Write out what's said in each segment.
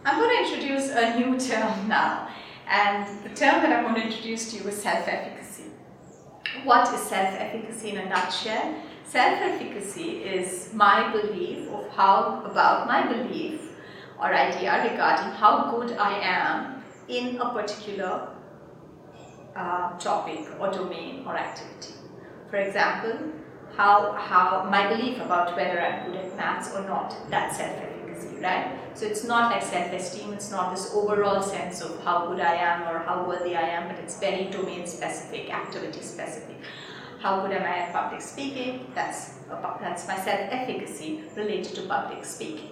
I'm going to introduce a new term now, and the term that I'm going to introduce to you is self-efficacy. What is self-efficacy in a nutshell? Self-efficacy is my belief about my belief or idea regarding how good I am in a particular topic or domain or activity. For example, how my belief about whether I'm good at maths or not, that's self-efficacy, right? So it's not like self-esteem, it's not this overall sense of how good I am or how worthy I am, but it's very domain specific, activity specific. How good am I at public speaking? That's my self-efficacy related to public speaking.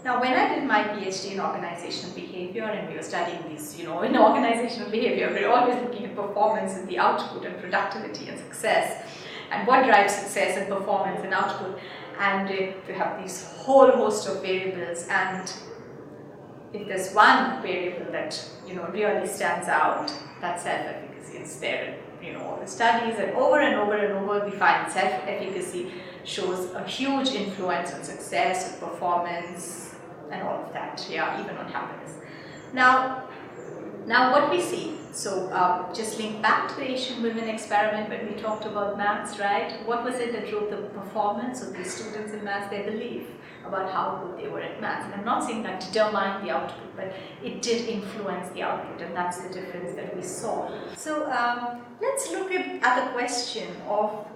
Now, when I did my PhD in organizational behavior, and we were studying these, in organizational behavior, we're always looking at performance and the output and productivity and success, and what drives success and performance and output. And we have this whole host of variables, and if there's one variable that really stands out, that's self-efficacy. It's there in all the studies, and over and over we find self-efficacy shows a huge influence on success, on performance, and all of that. Yeah, even on happiness. Now what we see. So just link back to the Asian women experiment when we talked about maths, right? What was it that drove the performance of these students in maths? Their belief about how good they were at maths. And I'm not saying that determined the output, but it did influence the output, and that's the difference that we saw. So let's look at the question of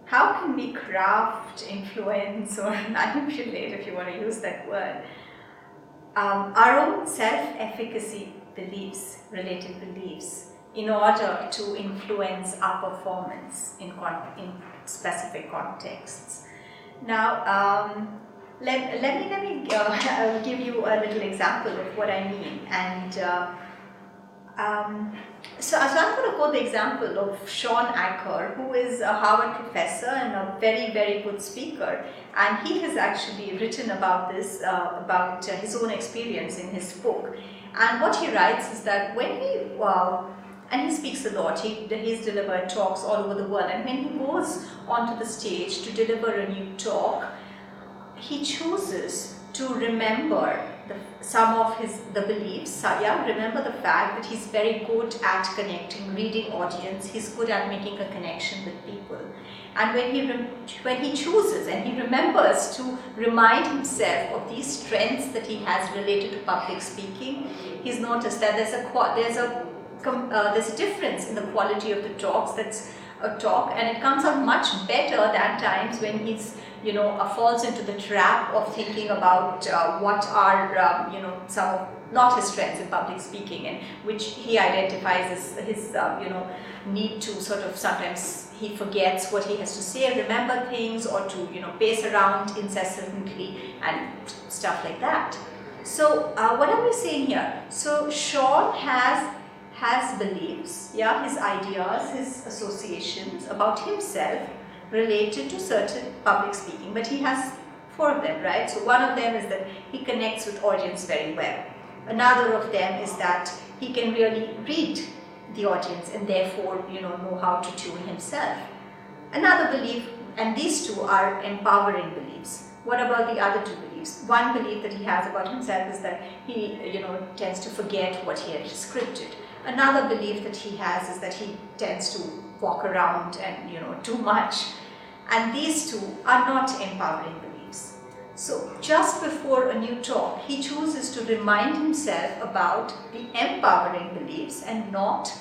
how can we craft, influence, or manipulate, if you want to use that word, our own self-efficacy beliefs, related beliefs, in order to influence our performance in specific contexts. Now, let me give you a little example of what I mean. And so I'm going to quote the example of Sean Acker, who is a Harvard professor and a very, very good speaker. And he has actually written about this, about his own experience in his book. And what he writes is that when he speaks a lot, he's delivered talks all over the world, and when he goes onto the stage to deliver a new talk, he chooses to remember some of the beliefs. Remember the fact that he's very good at connecting, reading audience. He's good at making a connection with people. And when he chooses and he remembers to remind himself of these strengths that he has related to public speaking, he's noticed that there's a difference in the quality of the talks. That's a talk, and it comes out much better than times when he's falls into the trap of thinking about what are some of not his strengths in public speaking, and which he identifies as his need to sort of sometimes he forgets what he has to say, remember things, or to pace around incessantly and stuff like that. So what are we saying here? So Sean has beliefs, his ideas, his associations about himself related to certain public speaking, but he has 4 of them, right? So one of them is that he connects with audience very well. Another of them is that he can really read the audience and therefore know how to tune himself. Another belief, and these 2 are empowering beliefs. What about the other 2 beliefs? One belief that he has about himself is that he tends to forget what he had scripted. Another belief that he has is that he tends to walk around and too much. And these 2 are not empowering beliefs. So just before a new talk, he chooses to remind himself about the empowering beliefs and not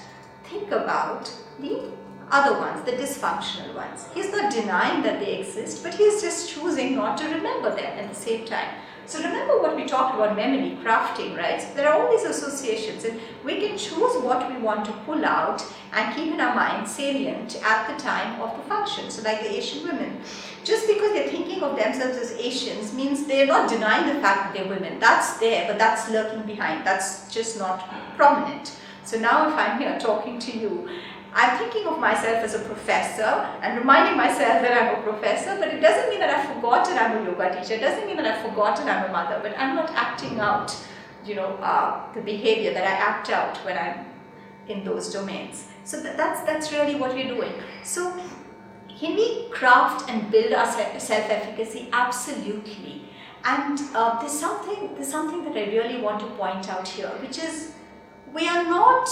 think about the other ones, the dysfunctional ones. He's not denying that they exist, but he's just choosing not to remember them at the same time. So remember what we talked about memory, crafting, right? So there are all these associations, and we can choose what we want to pull out and keep in our mind salient at the time of the function. So like the Asian women, just because they're thinking of themselves as Asians means they're not denying the fact that they're women. That's there, but that's lurking behind. That's just not prominent. So now if I'm here talking to you, I'm thinking of myself as a professor and reminding myself that I'm a professor, but it doesn't mean that I've forgotten I'm a yoga teacher. It doesn't mean that I've forgotten I'm a mother, but I'm not acting out, the behavior that I act out when I'm in those domains. So that's really what we're doing. So can we craft and build our self-efficacy? Absolutely. And there's something that I really want to point out here, which is we are not,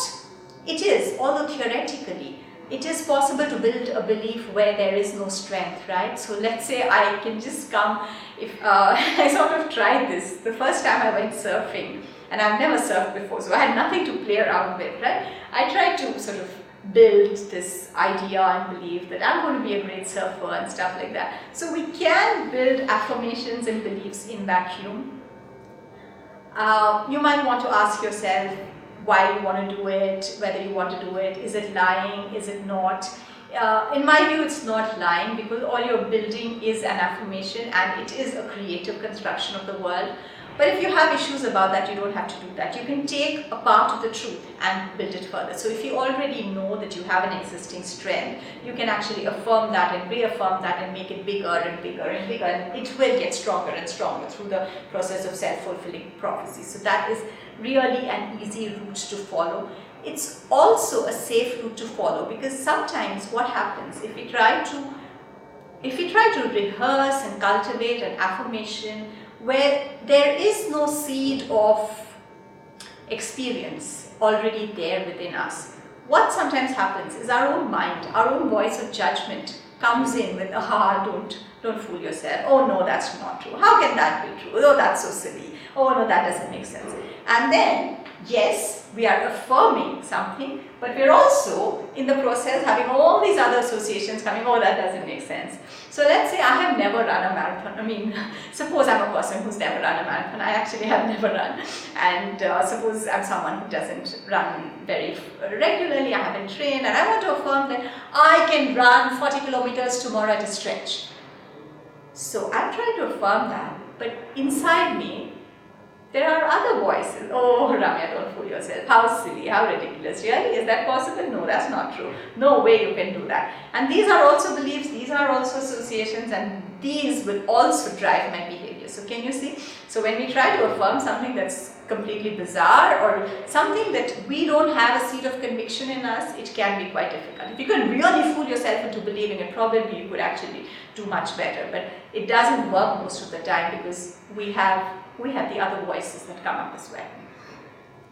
it is, although theoretically, it is possible to build a belief where there is no strength, right? So let's say I can just come, if I sort of tried this the first time I went surfing, and I've never surfed before, so I had nothing to play around with, right? I tried to sort of build this idea and belief that I'm going to be a great surfer and stuff like that. So we can build affirmations and beliefs in vacuum. You might want to ask yourself why you want to do it, whether you want to do it, is it lying, is it not? In my view, it's not lying, because all you're building is an affirmation and it is a creative construction of the world. But if you have issues about that, you don't have to do that. You can take a part of the truth and build it further. So if you already know that you have an existing strength, you can actually affirm that and reaffirm that and make it bigger and bigger and bigger, and it will get stronger and stronger through the process of self-fulfilling prophecy. So that is really an easy route to follow. It's also a safe route to follow, because sometimes what happens if we try to rehearse and cultivate an affirmation where there is no seed of experience already there within us, what sometimes happens is our own mind, our own voice of judgment comes in with, don't fool yourself, oh no, that's not true, how can that be true, oh that's so silly, oh no, that doesn't make sense. And then, yes, we are affirming something, but we're also in the process having all these other associations coming, oh that doesn't make sense. So let's say I have never run a marathon. I mean, suppose I'm a person who's never run a marathon. I actually have never run. And suppose I'm someone who doesn't run very regularly, I haven't trained, and I want to affirm that I can run 40 kilometers tomorrow at a stretch. So I'm trying to affirm that, but inside me, there are other voices. Oh, Ramya, don't fool yourself. How silly, how ridiculous. Really? Is that possible? No, that's not true. No way you can do that. And these are also beliefs, these are also associations, and these will also drive my behavior. So can you see? So when we try to affirm something that's completely bizarre or something that we don't have a seed of conviction in us, it can be quite difficult. If you can really fool yourself into believing it, probably you could actually do much better. But it doesn't work most of the time, because we have the other voices that come up as well.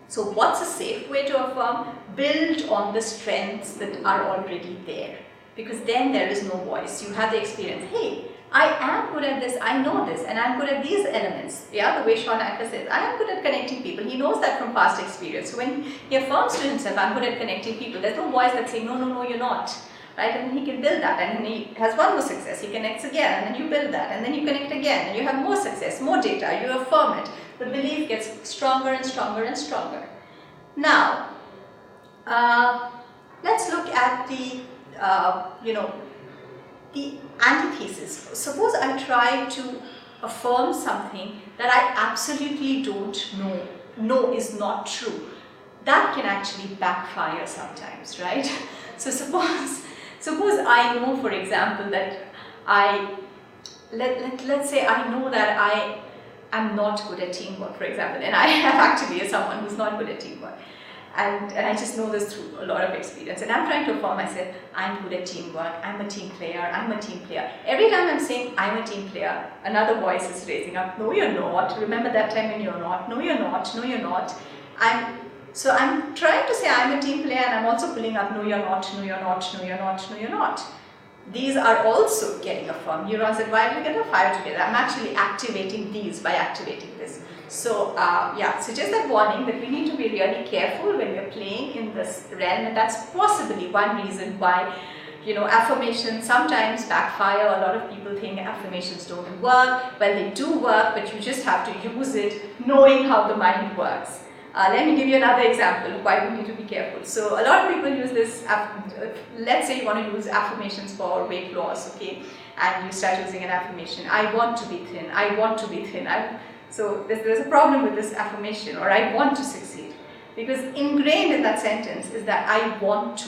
So what's a safe way to affirm? Build on the strengths that are already there, because then there is no voice. You have the experience. Hey, I am good at this, I know this, and I'm good at these elements. Yeah, the way Sean Acker says, I am good at connecting people. He knows that from past experience. So when he affirms to himself, I'm good at connecting people, there's no voice that's saying, no, you're not. Right? And then he can build that, and then he has one more success, he connects again, and then you build that, and then you connect again, and you have more success, more data, you affirm it. The belief gets stronger and stronger and stronger. Now, let's look at the antithesis. Suppose I try to affirm something that I absolutely don't know is not true. That can actually backfire sometimes, right? So suppose I know, for example, that let's say I know that I am not good at teamwork, for example, and I have actually someone who's not good at teamwork. And I just know this through a lot of experience. And I'm trying to affirm myself, I'm good at teamwork, I'm a team player. Every time I'm saying I'm a team player, another voice is raising up, no you're not, remember that time when you're not, no you're not. So I'm trying to say I'm a team player, and I'm also pulling up, no you're not. These are also getting affirmed. Neurons that why do we get a fire together? I'm actually activating these by activating this. So so just that warning that we need to be really careful when we're playing in this realm, and that's possibly one reason why affirmations sometimes backfire. A lot of people think affirmations don't work. Well, they do work, but you just have to use it knowing how the mind works. Let me give you another example of why we need to be careful. So a lot of people use this, let's say you want to use affirmations for weight loss, okay? And you start using an affirmation, I want to be thin, I want to be thin. So there's a problem with this affirmation, or I want to succeed. Because ingrained in that sentence is that I want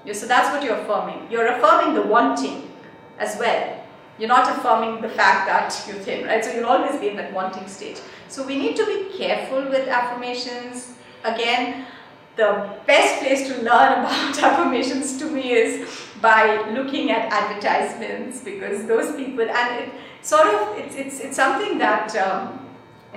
to. So that's what you're affirming. You're affirming the wanting as well. You're not affirming the fact that you're thin, right? So you'll always be in that wanting state. So we need to be careful with affirmations. Again, the best place to learn about affirmations to me is by looking at advertisements, because those people, and sort of, it's something that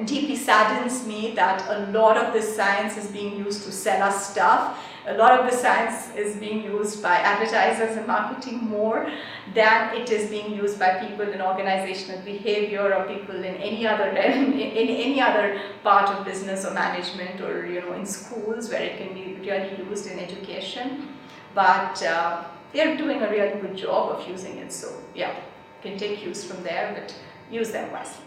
deeply saddens me that a lot of this science is being used to sell us stuff. A lot of the science is being used by advertisers and marketing more than it is being used by people in organizational behavior or people in any other realm, in any other part of business or management, or in schools where it can be really used in education. But they're doing a really good job of using it. So yeah, you can take cues from there, but use them wisely.